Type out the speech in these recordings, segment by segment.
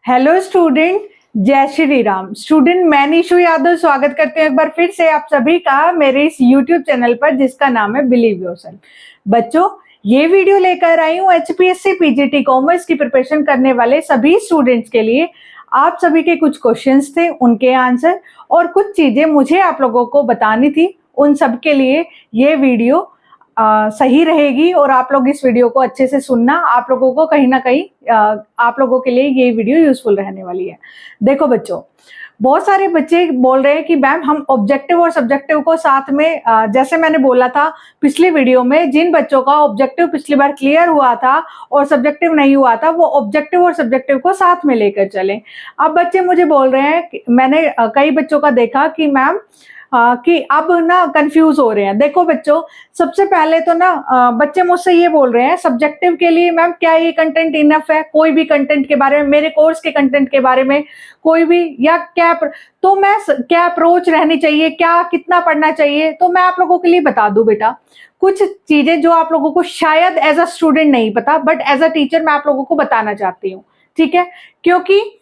Hello student, जय Shri Ram. Student, मैं निशु यादव स्वागत करती हूँ एक बार फिर से आप सभी का मेरे इस यूट्यूब चैनल पर जिसका नाम है बिलीव योरसेल्फ। बच्चों, ये वीडियो लेकर आई हूँ एचपीएससी पीजीटी कॉमर्स की प्रिपरेशन करने वाले सभी स्टूडेंट्स के लिए। आप सभी के कुछ क्वेश्चंस थे, उनके आंसर और कुछ चीजें मुझे आप लोगों को बतानी थी, उन सब के लिए ये वीडियो सही रहेगी और आप लोग इस वीडियो को अच्छे से सुनना। आप लोगों को कहीं ना कहीं आप लोगों के लिए ये वीडियो यूजफुल रहने वाली है। देखो बच्चों, बहुत सारे बच्चे बोल रहे हैं कि मैम हम ऑब्जेक्टिव और सब्जेक्टिव को साथ में जैसे मैंने बोला था पिछली वीडियो में, जिन बच्चों का ऑब्जेक्टिव पिछली बार क्लियर हुआ था और सब्जेक्टिव नहीं हुआ था वो ऑब्जेक्टिव और सब्जेक्टिव को साथ में लेकर चलें। अब बच्चे मुझे बोल रहे हैं, मैंने कई बच्चों का देखा कि मैम कि अब ना कंफ्यूज हो रहे हैं। देखो बच्चों, सबसे पहले तो ना बच्चे मुझसे ये बोल रहे हैं सब्जेक्टिव के लिए मैम क्या ये कंटेंट इनफ है, कोई भी कंटेंट के बारे में, मेरे कोर्स के कंटेंट के बारे में कोई भी, या क्या तो मैं क्या अप्रोच रहनी चाहिए, क्या कितना पढ़ना चाहिए। तो मैं आप लोगों के लिए बता दूं बेटा कुछ चीजें जो आप लोगों को शायद एज अ स्टूडेंट नहीं पता, बट एज अ टीचर मैं आप लोगों को बताना चाहती हूँ। ठीक है, क्योंकि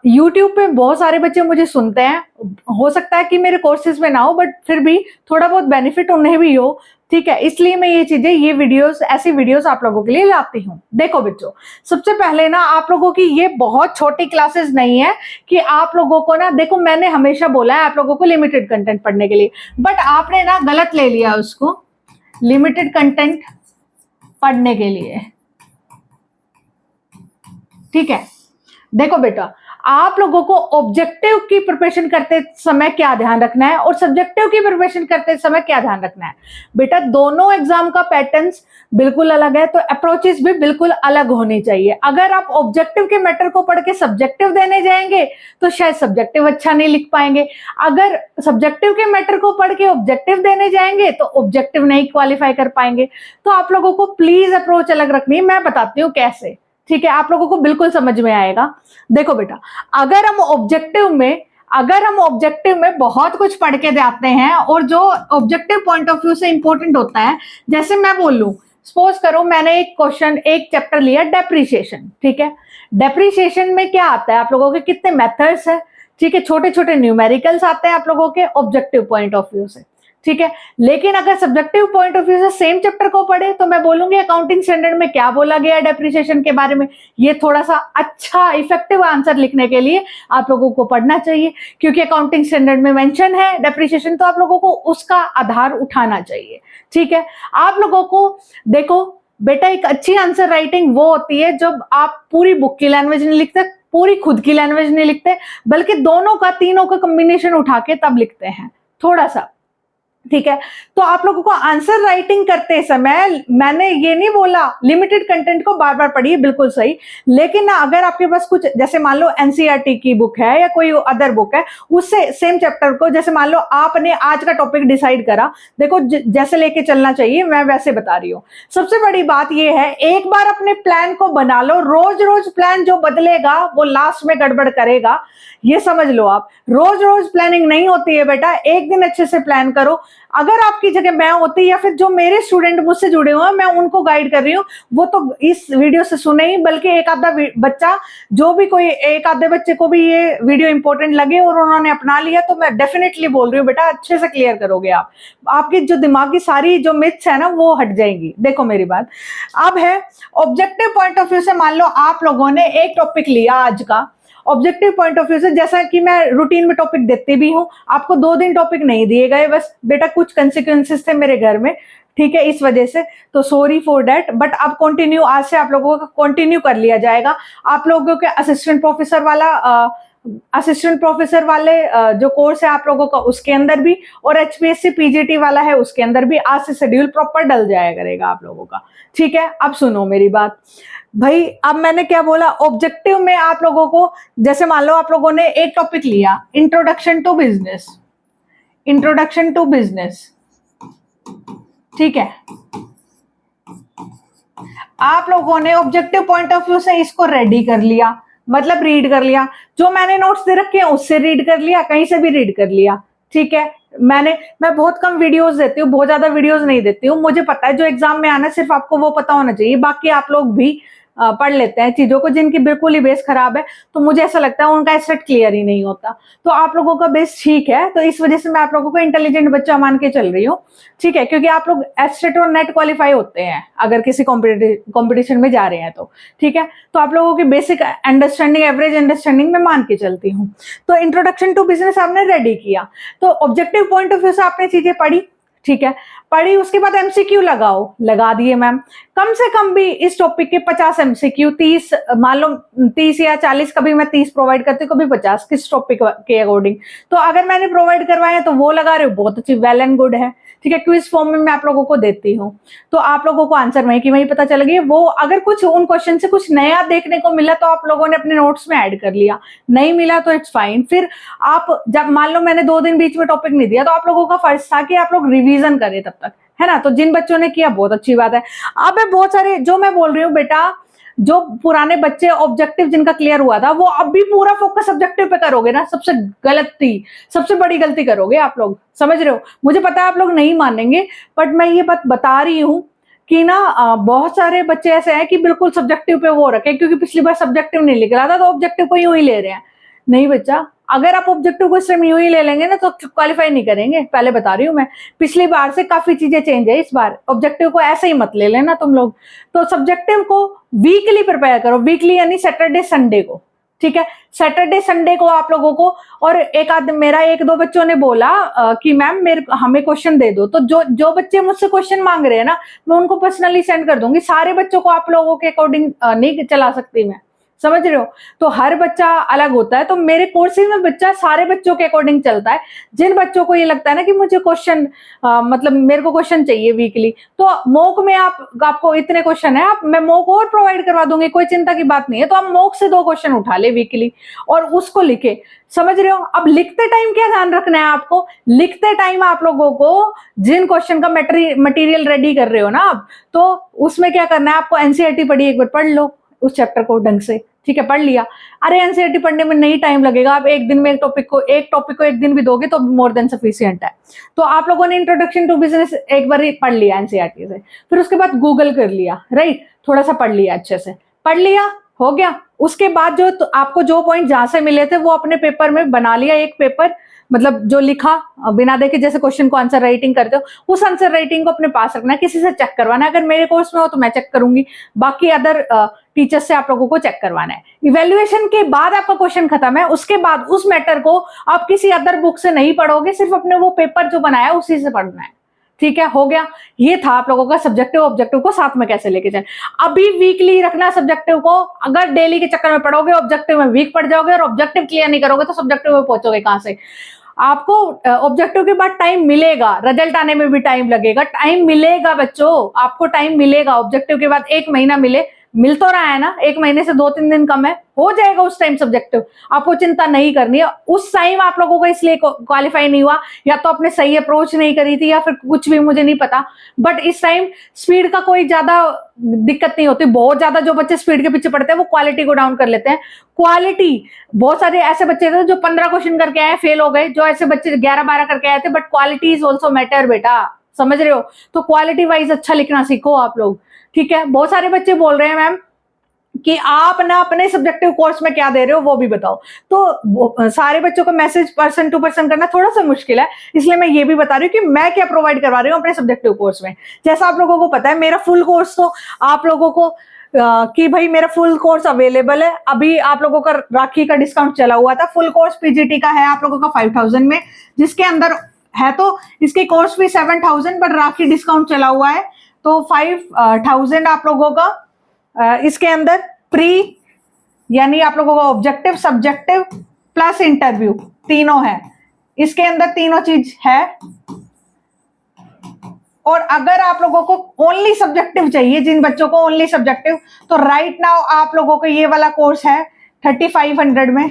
यूट्यूब पे बहुत सारे बच्चे मुझे सुनते हैं, हो सकता है कि मेरे कोर्सेज में ना हो बट फिर भी थोड़ा बहुत बेनिफिट उन्हें भी हो। ठीक है, इसलिए मैं ये चीजें, ये वीडियोस, ऐसी वीडियोस आप लोगों के लिए लाती हूँ। देखो बच्चों, सबसे पहले ना आप लोगों की ये बहुत छोटी क्लासेस नहीं है कि आप लोगों को ना, देखो मैंने हमेशा बोला है आप लोगों को लिमिटेड कंटेंट पढ़ने के लिए, बट आपने ना गलत ले लिया उसको, लिमिटेड कंटेंट पढ़ने के लिए। ठीक है, देखो बेटा, आप लोगों को ऑब्जेक्टिव की प्रिपरेशन करते समय क्या ध्यान रखना है और सब्जेक्टिव की प्रिपरेशन करते समय क्या ध्यान रखना है। बेटा दोनों एग्जाम का पैटर्न्स बिल्कुल अलग है, तो अप्रोचेस भी बिल्कुल अलग होनी चाहिए। अगर आप ऑब्जेक्टिव के मैटर को पढ़ के सब्जेक्टिव देने जाएंगे तो शायद सब्जेक्टिव अच्छा नहीं लिख पाएंगे। अगर सब्जेक्टिव के मैटर को पढ़ के ऑब्जेक्टिव देने जाएंगे तो ऑब्जेक्टिव नहीं क्वालिफाई कर पाएंगे। तो आप लोगों को प्लीज अप्रोच अलग रखनी है, मैं बताती हूँ कैसे। ठीक है, आप लोगों को बिल्कुल समझ में आएगा। देखो बेटा, अगर हम ऑब्जेक्टिव में बहुत कुछ पढ़ के जाते हैं और जो ऑब्जेक्टिव पॉइंट ऑफ व्यू से इंपॉर्टेंट होता है, जैसे मैं बोल लूं, सपोज करो मैंने एक क्वेश्चन, एक चैप्टर लिया डेप्रिसिएशन। ठीक है, डेप्रिसिएशन में क्या आता है, आप लोगों के कितने मेथड्स है। ठीक है, छोटे छोटे न्यूमेरिकल्स आते हैं आप लोगों के ऑब्जेक्टिव पॉइंट ऑफ व्यू से। ठीक है, लेकिन अगर सब्जेक्टिव पॉइंट ऑफ व्यू से सेम चैप्टर को पढ़े तो मैं बोलूंगी अकाउंटिंग स्टैंडर्ड में क्या बोला गया डेप्रिसिएशन के बारे में। ये थोड़ा सा अच्छा इफेक्टिव आंसर लिखने के लिए आप लोगों को पढ़ना चाहिए, क्योंकि अकाउंटिंग स्टैंडर्ड में मेंशन है डेप्रिसिएशन, तो आप लोगों को उसका आधार उठाना चाहिए। ठीक है, आप लोगों को देखो बेटा, एक अच्छी आंसर राइटिंग वो होती है जब आप पूरी बुक की लैंग्वेज नहीं लिखते, पूरी खुद की लैंग्वेज नहीं लिखते, बल्कि दोनों का, तीनों का कॉम्बिनेशन उठा के तब लिखते हैं थोड़ा सा। ठीक है, तो आप लोगों को आंसर राइटिंग करते समय मैंने ये नहीं बोला लिमिटेड कंटेंट को बार बार पढ़िए, बिल्कुल सही, लेकिन ना अगर आपके पास कुछ, जैसे मान लो एनसीईआरटी की बुक है या कोई अदर बुक है, उससे सेम चैप्टर को, जैसे मान लो आपने आज का टॉपिक डिसाइड करा, देखो जैसे लेके चलना चाहिए मैं वैसे बता रही हूँ। सबसे बड़ी बात यह है, एक बार अपने प्लान को बना लो, रोज रोज प्लान जो बदलेगा वो लास्ट में गड़बड़ करेगा, ये समझ लो। आप रोज रोज प्लानिंग नहीं होती है बेटा, एक दिन अच्छे से प्लान करो। अगर आपकी जगह मैं होती, या फिर जो मेरे स्टूडेंट मुझसे जुड़े हुए हैं मैं उनको गाइड कर रही हूँ, वो तो इस वीडियो से सुने ही, बल्कि एक आधा बच्चा, जो भी कोई एक आधे बच्चे को भी ये वीडियो इंपॉर्टेंट लगे और उन्होंने अपना लिया, तो मैं डेफिनेटली बोल रही हूँ बेटा अच्छे से क्लियर करोगे आप, आपकी जो दिमाग की सारी जो मिथ्स है ना वो हट जाएंगी। देखो मेरी बात, अब है ऑब्जेक्टिव पॉइंट ऑफ व्यू से, मान लो आप लोगों ने एक टॉपिक लिया आज का, ऑब्जेक्टिव पॉइंट ऑफ व्यू से, जैसा कि मैं रूटीन में टॉपिक देती भी हूं, आपको 2 दिन टॉपिक नहीं दिए गए, बस बेटा कुछ कंसिक्वेंसेस थे मेरे घर में, ठीक है, इस वजह से, तो सॉरी फॉर दैट, बट अब कंटिन्यू, आज से आप लोगों का कंटिन्यू कर लिया जाएगा। आप लोगों के असिस्टेंट प्रोफेसर वाले जो कोर्स है आप लोगों का, उसके अंदर भी, और एचपीएससी पीजीटी वाला है उसके अंदर भी आज से शेड्यूल प्रॉपर डल जाया करेगा आप लोगों का। ठीक है, अब सुनो मेरी बात भाई, अब मैंने क्या बोला, ऑब्जेक्टिव में आप लोगों को, जैसे मान लो आप लोगों ने एक टॉपिक लिया इंट्रोडक्शन टू बिजनेस। ठीक है, आप लोगों ने ऑब्जेक्टिव पॉइंट ऑफ व्यू से इसको रेडी कर लिया, मतलब रीड कर लिया, जो मैंने नोट्स दे रखे हैं उससे रीड कर लिया, कहीं से भी रीड कर लिया। ठीक है, मैं बहुत कम वीडियोस देती हूँ, बहुत ज्यादा वीडियोस नहीं देती हूँ, मुझे पता है जो एग्जाम में आना सिर्फ आपको वो पता होना चाहिए, बाकी आप लोग भी पढ़ लेते हैं चीजों को, जिनकी बिल्कुल ही बेस खराब है, तो मुझे ऐसा लगता है उनका एस्टेट क्लियर ही नहीं होता। तो आप लोगों का बेस ठीक है, तो इस वजह से मैं आप लोगों को इंटेलिजेंट बच्चा मान के चल रही हूँ, ठीक है, क्योंकि आप लोग एस्टेट और नेट क्वालिफाई होते हैं अगर किसी कॉम्पिटिशन में जा रहे हैं तो, ठीक है। तो आप लोगों की बेसिक अंडरस्टैंडिंग, एवरेज अंडरस्टैंडिंग में मान के चलती हूँ। तो इंट्रोडक्शन टू बिजनेस आपने रेडी किया, तो ऑब्जेक्टिव पॉइंट ऑफ व्यू से आपने चीजें पढ़ी, ठीक है, पढ़ी, उसके बाद एमसीक्यू लगाओ, लगा दिए मैम। कम से कम भी इस टॉपिक के 50 एमसीक्यू, 30 मान लो 30 या 40, कभी मैं 30 प्रोवाइड करती हूँ, कभी 50, किस टॉपिक के अकॉर्डिंग। तो अगर मैंने प्रोवाइड करवाए हैं तो वो लगा रहे हो, बहुत अच्छी, वेल एंड गुड है, ठीक है। क्विज फॉर्म में मैं आप लोगों को देती हूँ, तो आप लोगों को आंसर वहीं की वहीं पता चल गई। वो अगर कुछ उन क्वेश्चन से कुछ नया देखने को मिला तो आप लोगों ने अपने नोट्स में ऐड कर लिया, नहीं मिला तो इट्स फाइन। फिर आप जब मान लो मैंने 2 दिन बीच में टॉपिक नहीं दिया, तो आप लोगों का फर्ज था कि आप लोग रिवीजन करें तब तक, है ना। तो जिन बच्चों ने किया बहुत अच्छी बात है। अब बहुत सारे जो मैं बोल रही हूँ बेटा, जो पुराने बच्चे ऑब्जेक्टिव जिनका क्लियर हुआ था, वो अब भी पूरा फोकस सब्जेक्टिव पे करोगे ना, सबसे बड़ी गलती करोगे आप लोग, समझ रहे हो। मुझे पता है आप लोग नहीं मानेंगे, बट मैं ये बात बता रही हूँ कि ना बहुत सारे बच्चे ऐसे हैं कि बिल्कुल सब्जेक्टिव पे वो रखे, क्योंकि पिछली बार सब्जेक्टिव नहीं लिख रहा था तो ऑब्जेक्टिव को यूं ही ले रहे हैं। नहीं बच्चा, अगर आप ऑब्जेक्टिव को इस टाइम यूं ही ले लेंगे ना तो क्वालिफाई नहीं करेंगे, पहले बता रही हूँ मैं। पिछली बार से काफी चीजें चेंज है इस बार, ऑब्जेक्टिव को ऐसे ही मत ले लेना तुम लोग। तो सब्जेक्टिव को वीकली प्रिपेयर करो, वीकली यानी सैटरडे संडे को, ठीक है। सैटरडे संडे को आप लोगों को, और मेरा 1-2 बच्चों ने बोला कि मैम हमें क्वेश्चन दे दो, तो जो बच्चे मुझसे क्वेश्चन मांग रहे हैं ना, मैं उनको पर्सनली सेंड कर दूंगी। सारे बच्चों को आप लोगों के अकॉर्डिंग नहीं चला सकती मैं, समझ रहे हो। तो हर बच्चा अलग होता है, तो मेरे कोर्सेज में बच्चा सारे बच्चों के अकॉर्डिंग चलता है। जिन बच्चों को ये लगता है ना कि मुझे क्वेश्चन मतलब मेरे को क्वेश्चन चाहिए वीकली, तो मॉक में आपको इतने क्वेश्चन है, मैं मॉक और प्रोवाइड करवा दूंगी, कोई चिंता की बात नहीं है। तो आप मॉक से 2 क्वेश्चन उठा ले वीकली और उसको लिखे, समझ रहे हो। अब लिखते टाइम क्या ध्यान रखना है आपको, लिखते टाइम आप लोगों को जिन क्वेश्चन का मटेरियल रेडी कर रहे हो ना आप, तो उसमें क्या करना है आपको, एनसीईआरटी पढ़ी, एक बार पढ़ लो उस चैप्टर को ढंग से, ठीक है, पढ़ लिया। अरे एनसीईआरटी पढ़ने में नहीं टाइम लगेगा, आप एक दिन में एक टॉपिक को एक दिन भी दोगे तो मोर देन सफिशिएंट है। तो आप लोगों ने इंट्रोडक्शन टू बिजनेस एक बार ही पढ़ लिया एनसीईआरटी से, फिर उसके बाद गूगल कर लिया, राइट, थोड़ा सा पढ़ लिया, अच्छे से पढ़ लिया, हो गया। उसके बाद जो तो आपको जो पॉइंट जहां से मिले थे वो अपने पेपर में बना लिया, एक पेपर, मतलब जो लिखा बिना देखे, जैसे क्वेश्चन को आंसर राइटिंग करते हो, उस आंसर राइटिंग को अपने पास रखना है, किसी से चेक करवाना है। अगर मेरे कोर्स में हो तो मैं चेक करूंगी, बाकी अदर टीचर्स से आप लोगों को चेक करवाना है। इवेल्युएशन के बाद आपका क्वेश्चन खत्म है, उसके बाद उस मैटर को आप किसी अदर बुक से नहीं पढ़ोगे, सिर्फ अपने वो पेपर जो बनाया उसी से पढ़ना है, ठीक है, हो गया। ये था आप लोगों का सब्जेक्टिव ऑब्जेक्टिव को साथ में कैसे लेके जाए। अभी वीकली रखना सब्जेक्टिव को, अगर डेली के चक्कर में पढ़ोगे ऑब्जेक्टिव में वीक पड़ जाओगे, और ऑब्जेक्टिव क्लियर नहीं करोगे तो सब्जेक्टिव में पहुंचोगे कहां से। आपको ऑब्जेक्टिव के बाद टाइम मिलेगा, रिजल्ट आने में भी टाइम लगेगा, टाइम मिलेगा बच्चों, आपको टाइम मिलेगा। ऑब्जेक्टिव के बाद 1 महीना मिल तो रहा है ना, 1 महीने से 2-3 दिन कम है, हो जाएगा उस टाइम सब्जेक्टिव, आपको चिंता नहीं करनी है। उस टाइम आप लोगों को इसलिए क्वालिफाई नहीं हुआ, या तो आपने सही अप्रोच नहीं करी थी, या फिर कुछ भी, मुझे नहीं पता। बट इस टाइम स्पीड का कोई ज्यादा दिक्कत नहीं होती। बहुत ज्यादा जो बच्चे स्पीड के पीछे पड़ते हैं वो क्वालिटी को डाउन कर लेते हैं। क्वालिटी, बहुत सारे ऐसे बच्चे थे जो 15 क्वेश्चन करके आए, फेल हो गए, जो ऐसे बच्चे 11-12 करके आए थे। But quality is also matter बेटा, समझ रहे हो। तो क्वालिटी वाइज अच्छा लिखना सीखो आप लोग, ठीक है। बहुत सारे बच्चे बोल रहे हैं मैम कि आप ना अपने सब्जेक्टिव कोर्स में क्या दे रहे हो वो भी बताओ। तो सारे बच्चों को मैसेज पर्सन टू पर्सन करना थोड़ा सा मुश्किल है, इसलिए मैं ये भी बता रही हूँ कि मैं क्या प्रोवाइड करवा रही हूँ अपने सब्जेक्टिव कोर्स में। जैसा आप लोगों को पता है, मेरा फुल कोर्स तो आप लोगों को कि भाई मेरा फुल कोर्स अवेलेबल है। अभी आप लोगों का राखी का डिस्काउंट चला हुआ था, फुल कोर्स पीजीटी का है आप लोगों का 5000 में, जिसके अंदर है तो इसकी course fee 7000, but rakhi discount चला हुआ है तो 5000 आप लोगों का इसके अंदर प्री, यानी आप लोगों का ऑब्जेक्टिव, सब्जेक्टिव प्लस इंटरव्यू तीनों है, इसके अंदर तीनों चीज है। और अगर आप लोगों को ओनली सब्जेक्टिव चाहिए, जिन बच्चों को ओनली सब्जेक्टिव, तो राइट नाउ आप लोगों को ये वाला कोर्स है 3500 में,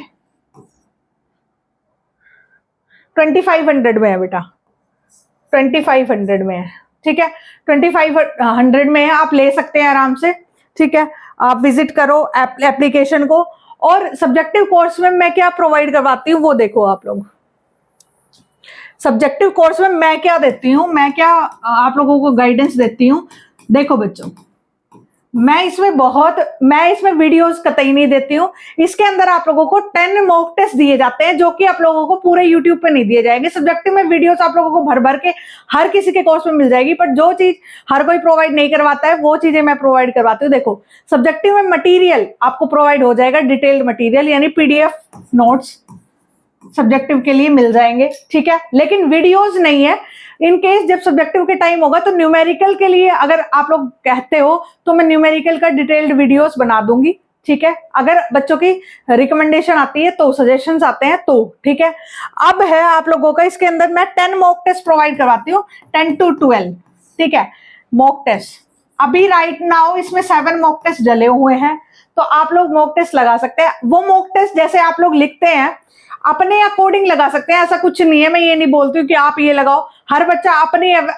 2500 में है बेटा, 2500 में है, ठीक है, 2500 में है, आप ले सकते हैं आराम से, ठीक है। आप विजिट करो एप्लीकेशन को। और सब्जेक्टिव कोर्स में मैं क्या प्रोवाइड करवाती हूँ वो देखो आप लोग। सब्जेक्टिव कोर्स में मैं क्या देती हूँ, मैं क्या आप लोगों को गाइडेंस देती हूँ, देखो बच्चों। मैं इसमें वीडियोस कतई नहीं देती हूँ। इसके अंदर आप लोगों को 10 मॉक टेस्ट दिए जाते हैं, जो कि आप लोगों को पूरे यूट्यूब पे नहीं दिए जाएंगे। सब्जेक्टिव में वीडियोस आप लोगों को भर भर के हर किसी के कोर्स में मिल जाएगी, पर जो चीज हर कोई प्रोवाइड नहीं करवाता है वो चीजें मैं प्रोवाइड करवाती हूँ। देखो, सब्जेक्टिव में मटीरियल आपको प्रोवाइड हो जाएगा, डिटेल्ड मटीरियल यानी पीडीएफ नोट्स सब्जेक्टिव के लिए मिल जाएंगे, ठीक है, लेकिन वीडियोस नहीं है। इन केस जब सब्जेक्टिव के टाइम होगा तो न्यूमेरिकल के लिए अगर आप लोग कहते हो तो मैं न्यूमेरिकल का डिटेल्ड वीडियोस बना दूंगी, ठीक है, अगर बच्चों की रिकमेंडेशन आती है तो, सजेशंस आते हैं तो, ठीक है। अब है आप लोगों का, इसके अंदर मैं 10 मॉक टेस्ट प्रोवाइड करवाती हूँ, 10 to 12, ठीक है, मॉक टेस्ट। अभी राइट नाउ इसमें 7 मॉक टेस्ट डले हुए हैं, तो आप लोग मॉक टेस्ट लगा सकते हैं। वो मॉक टेस्ट जैसे आप लोग लिखते हैं अपने अकॉर्डिंग लगा सकते हैं, ऐसा कुछ नहीं है। मैं ये नहीं बोलती हूँ कि आप ये लगाओ, हर बच्चा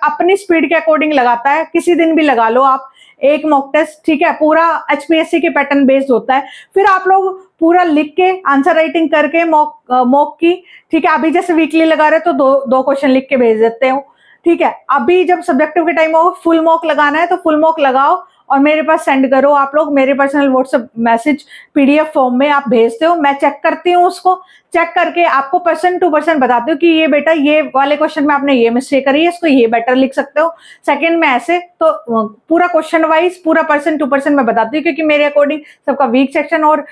अपनी स्पीड के अकॉर्डिंग लगाता है। किसी दिन भी लगा लो आप एक मॉक टेस्ट, ठीक है, पूरा एचपीएससी के पैटर्न बेस्ड होता है। फिर आप लोग पूरा लिख के आंसर राइटिंग करके मॉक की, ठीक है, अभी जैसे वीकली लगा रहे तो दो क्वेश्चन लिख के भेज देते हो, ठीक है। अभी जब सब्जेक्टिव के टाइम हो फुल मॉक लगाना है तो फुल मॉक लगाओ और मेरे पास सेंड करो। आप लोग मेरे personal WhatsApp message PDF form में आप भेजते हो, मैं चेक करती हूँ, उसको चेक करके आपको % to % बताती हूँ कि ये बेटा ये वाले क्वेश्चन में आपने ये मिस्टेक करी है, इसको ये बेटर लिख सकते हो, सेकंड में ऐसे। तो पूरा क्वेश्चन वाइज पूरा % to % मैं बताती हूँ, क्योंकि मेरे अकॉर्डिंग सबका वीक सेक्शन और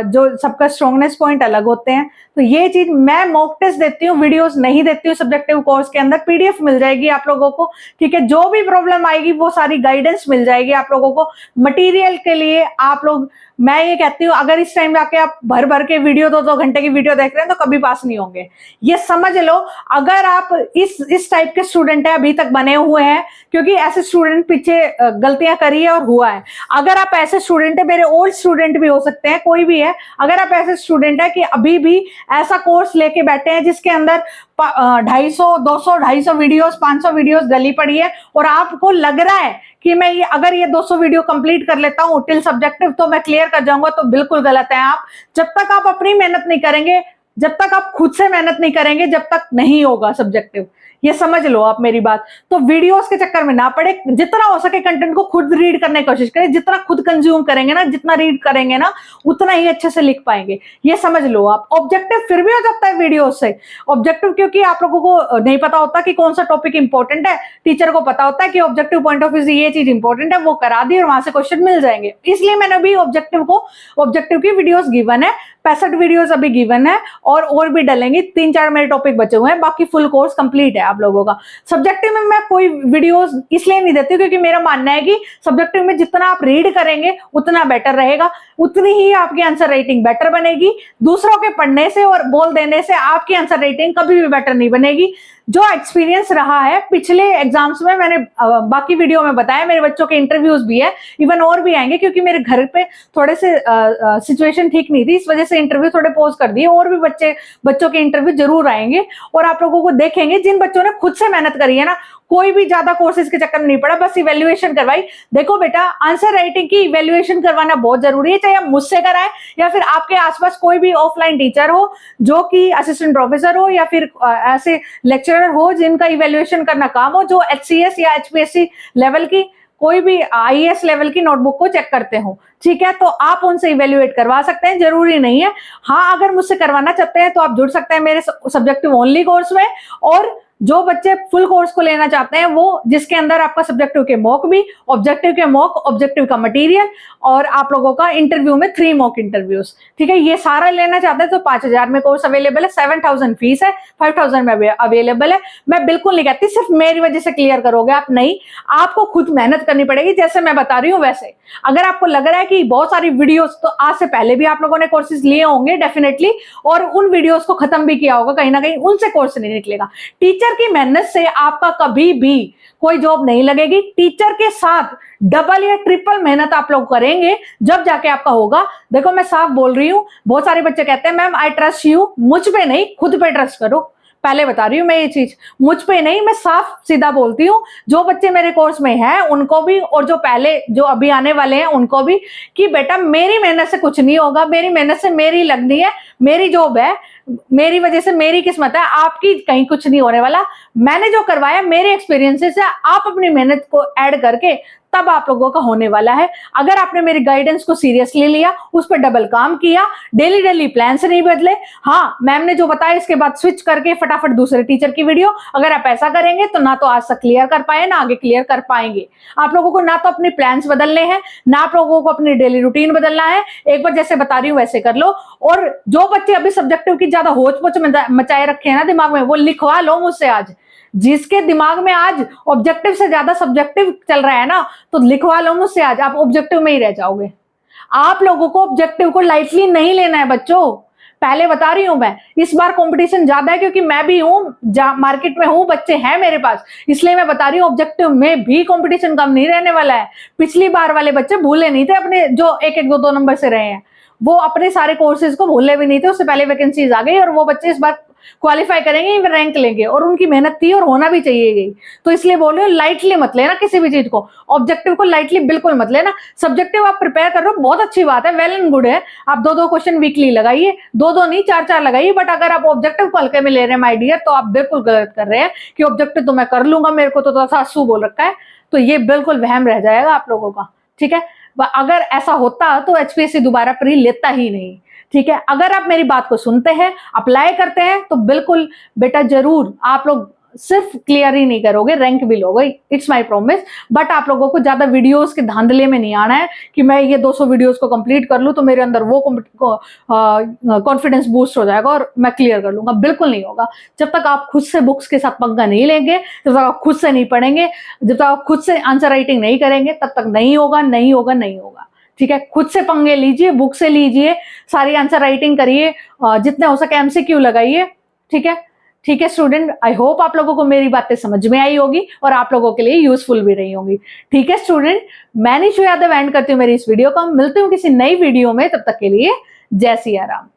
जो सबका स्ट्रॉन्गनेस पॉइंट अलग होते हैं। तो ये चीज मैं मॉक टेस्ट देती हूँ, वीडियोस नहीं देती हूँ। सब्जेक्टिव कोर्स के अंदर पीडीएफ मिल जाएगी आप लोगों को, ठीक है, जो भी प्रॉब्लम आएगी वो सारी गाइडेंस मिल जाएगी आप लोगों को। मटेरियल के लिए आप लोग, मैं ये कहती हूँ, अगर इस टाइम जाके आप भर भर के वीडियो 2-2 घंटे की वीडियो देख रहे हैं तो कभी पास नहीं होंगे, ये समझ लो। अगर आप इस टाइप के स्टूडेंट है, अभी तक बने हुए हैं, क्योंकि ऐसे स्टूडेंट पीछे गलतियां करी है और हुआ है। अगर आप ऐसे स्टूडेंट है, मेरे ओल्ड स्टूडेंट भी हो सकते हैं, कोई भी है, अगर आप ऐसे स्टूडेंट है कि अभी भी ऐसा कोर्स लेके बैठे हैं जिसके अंदर 250, 250 वीडियोस, 500 वीडियोस डली पड़ी है, और आपको लग रहा है कि मैं अगर ये 200 वीडियो कंप्लीट कर लेता हूं टिल सब्जेक्टिव तो मैं क्लियर कर जाऊंगा, तो बिल्कुल गलत है आप। जब तक आप अपनी मेहनत नहीं करेंगे, जब तक आप खुद से मेहनत नहीं करेंगे, जब तक नहीं होगा सब्जेक्टिव, ये समझ लो आप मेरी बात। तो वीडियोस के चक्कर में ना पड़े, जितना हो सके कंटेंट को खुद रीड करने की कोशिश करें। जितना खुद कंज्यूम करेंगे ना, जितना रीड करेंगे ना, उतना ही अच्छे से लिख पाएंगे, ये समझ लो आप। ऑब्जेक्टिव फिर भी हो जाता है वीडियो से ऑब्जेक्टिव, क्योंकि आप लोगों को नहीं पता होता कि कौन सा टॉपिक इंपॉर्टेंट है। टीचर को पता होता है कि ऑब्जेक्टिव पॉइंट ऑफ व्यू से ये चीज इंपॉर्टेंट है, वो करा दी और वहां से क्वेश्चन मिल जाएंगे। इसलिए मैंने अभी ऑब्जेक्टिव की वीडियोस गिवन है, 65 वीडियोस अभी गिवन है, और भी डलेंगे। 3-4 मेरे टॉपिक बचे हुए हैं, बाकी फुल कोर्स कंप्लीट है आप लोगों का। सब्जेक्टिव में मैं कोई वीडियोस इसलिए नहीं देती क्योंकि मेरा मानना है कि सब्जेक्टिव में जितना आप रीड करेंगे उतना बेटर रहेगा, उतनी ही आपकी आंसर राइटिंग बेटर बनेगी। दूसरों के पढ़ने से और बोल देने से आपकी आंसर राइटिंग कभी भी बेटर नहीं बनेगी। जो एक्सपीरियंस रहा है पिछले एग्जाम्स में, मैंने बाकी वीडियो में बताया, मेरे बच्चों के इंटरव्यूज भी है, इवन और भी आएंगे, क्योंकि मेरे घर पे थोड़े से सिचुएशन ठीक नहीं थी, इस वजह से इंटरव्यू थोड़े पॉज कर दिए। और भी बच्चों के इंटरव्यू जरूर आएंगे और आप लोगों को देखेंगे जिन बच्चों ने खुद से मेहनत करी है ना, कोई भी ज्यादा कोर्सेज के चक्कर में नहीं पड़ा, बस इवेल्युएशन करवाई। देखो बेटा, आंसर राइटिंग की इवेल्युएशन करवाना बहुत जरूरी है, चाहे आप मुझसे कराएं या फिर आपके आसपास कोई भी ऑफलाइन टीचर हो जो कि असिस्टेंट प्रोफेसर हो या फिर ऐसे लेक्चरर हो जिनका इवेल्युएशन करना काम हो, जो HCS या HPSC लेवल की, कोई भी IAS लेवल की नोटबुक को चेक करते हो, ठीक है, तो आप उनसे इवेल्युएट करवा सकते हैं, जरूरी नहीं है। हाँ, अगर मुझसे करवाना चाहते हैं तो आप जुड़ सकते हैं मेरे सब्जेक्टिव ओनली कोर्स में। और जो बच्चे फुल कोर्स को लेना चाहते हैं, वो जिसके अंदर आपका सब्जेक्टिव के मॉक भी, ऑब्जेक्टिव के मॉक, ऑब्जेक्टिव का मटेरियल और आप लोगों का इंटरव्यू में 3 मॉक इंटरव्यूज, ठीक है, ये सारा लेना चाहते हैं तो 5000 में कोर्स अवेलेबल है, 7000 फीस है, 5000 में अवेलेबल है। मैं बिल्कुल नहीं कहती सिर्फ मेरी वजह से क्लियर करोगे आप, नहीं, आपको खुद मेहनत करनी पड़ेगी। जैसे मैं बता रही हूँ वैसे अगर आपको लग रहा है कि बहुत सारी वीडियोस, तो आज से पहले भी आप लोगों ने कोर्सेज लिए होंगे डेफिनेटली, और उन वीडियोस को खत्म भी किया होगा कहीं ना कहीं, उनसे कोर्स नहीं निकलेगा। टीचर की मेहनत से आपका कभी भी कोई जॉब नहीं लगेगी। टीचर के साथ डबल या ट्रिपल मेहनत आप लोग करेंगे, जब जाके आपका होगा। देखो, मैं साफ बोल रही हूं, बहुत सारे बच्चे कहते हैं मैम आई ट्रस्ट यू, मुझ पे नहीं, खुद पे ट्रस्ट करो। पहले बता रही हूँ मैं ये चीज, मुझ पे नहीं, मैं साफ सीधा बोलती हूँ। जो बच्चे मेरे कोर्स में हैं उनको भी, और जो पहले जो अभी आने वाले हैं उनको भी, कि बेटा मेरी मेहनत से कुछ नहीं होगा, मेरी मेहनत से मेरी लगनी है, मेरी जॉब है, मेरी वजह से मेरी किस्मत है, आपकी कहीं कुछ नहीं होने वाला। मैंने जो करवाया मेरे एक्सपीरियंसेस है, आप अपनी मेहनत को ऐड करके तब आप लोगों का होने वाला है। अगर आपने मेरी गाइडेंस को सीरियसली लिया, उस पर डबल काम किया, डेली डेली प्लान से नहीं बदले, हाँ मैम ने जो बताया इसके बाद स्विच करके फटाफट दूसरे टीचर की वीडियो, अगर आप ऐसा करेंगे तो ना तो आज तक क्लियर कर पाए ना आगे क्लियर कर पाएंगे। आप लोगों को ना तो अपने प्लान्स बदलने हैं, ना आप लोगों को अपनी डेली रूटीन बदलना है। एक बार जैसे बता रही हूं वैसे कर लो। और जो बच्चे अभी सब्जेक्टिव की ज्यादा होच पोच मचाए रखे हैं ना दिमाग में, वो लिखवा लो मुझसे आज। जिसके दिमाग में आज ऑब्जेक्टिव से ज्यादा सब्जेक्टिव चल रहा है ना, तो लिखवा लो मुझसे आज, आप ऑब्जेक्टिव में ही रह जाओगे। आप लोगों को ऑब्जेक्टिव को लाइटली नहीं लेना है बच्चों, पहले बता रही हूं मैं। इस बार कंपटीशन ज्यादा है क्योंकि मैं भी हूं, मार्केट में हूं, बच्चे हैं मेरे पास, इसलिए मैं बता रही हूं ऑब्जेक्टिव में भी कंपटीशन कम नहीं रहने वाला है। पिछली बार वाले बच्चे भूले नहीं थे अपने, जो 1-1, 2-2 नंबर से रहे हैं, वो अपने सारे कोर्सेज को भूले भी नहीं थे, उससे पहले वैकेंसीज आ गई और वो बच्चे इस बार क्वालिफाई करेंगे, रैंक लेंगे, और उनकी मेहनत थी और होना भी चाहिए गई। तो इसलिए बोल रही हूँ लाइटली मत लेना किसी भी चीज को, ऑब्जेक्टिव को लाइटली बिल्कुल मत लेना। सब्जेक्टिव आप प्रिपेयर कर रहे हो, बहुत अच्छी बात है, वेल एंड गुड है। आप 2-2 क्वेश्चन वीकली लगाइए, 2-2 नहीं 4-4 लगाइए, बट अगर आप ऑब्जेक्टिव को हल्के में ले रहे हैं माय डियर, तो आप बिल्कुल गलत कर रहे हैं कि ऑब्जेक्टिव तो मैं कर लूंगा, मेरे को तो सासू बोल रखा है, तो ये बिल्कुल वहम रह जाएगा आप लोगों का। ठीक है, अगर ऐसा होता तो एचपीएससी दोबारा प्री लेता ही नहीं। ठीक है, अगर आप मेरी बात को सुनते हैं, अप्लाई करते हैं, तो बिल्कुल बेटा जरूर आप लोग सिर्फ क्लियर ही नहीं करोगे, रैंक भी लोगे, इट्स माय प्रॉमिस। बट आप लोगों को ज्यादा वीडियोस के धांधले में नहीं आना है कि मैं ये 200 वीडियोस को कंप्लीट कर लूं तो मेरे अंदर वो कॉन्फिडेंस बूस्ट हो जाएगा और मैं क्लियर कर लूंगा। बिल्कुल नहीं होगा। जब तक आप खुद से बुक्स के साथ पंगा नहीं लेंगे, जब तक आप खुद से नहीं पढ़ेंगे, जब तक आप खुद से आंसर राइटिंग नहीं करेंगे, तब तक नहीं होगा, नहीं होगा, नहीं होगा। ठीक है, खुद से पंगे लीजिए, बुक से लीजिए, सारी आंसर राइटिंग करिए, जितने हो सके एमसीक्यू लगाइए। ठीक है, ठीक है स्टूडेंट, आई होप आप लोगों को मेरी बातें समझ में आई होगी और आप लोगों के लिए यूजफुल भी रही होंगी। ठीक है स्टूडेंट, मैं निशु यादव एंड करती हूँ मेरी इस वीडियो को। मिलती हूँ किसी नई वीडियो में, तब तक के लिए जय सिया राम।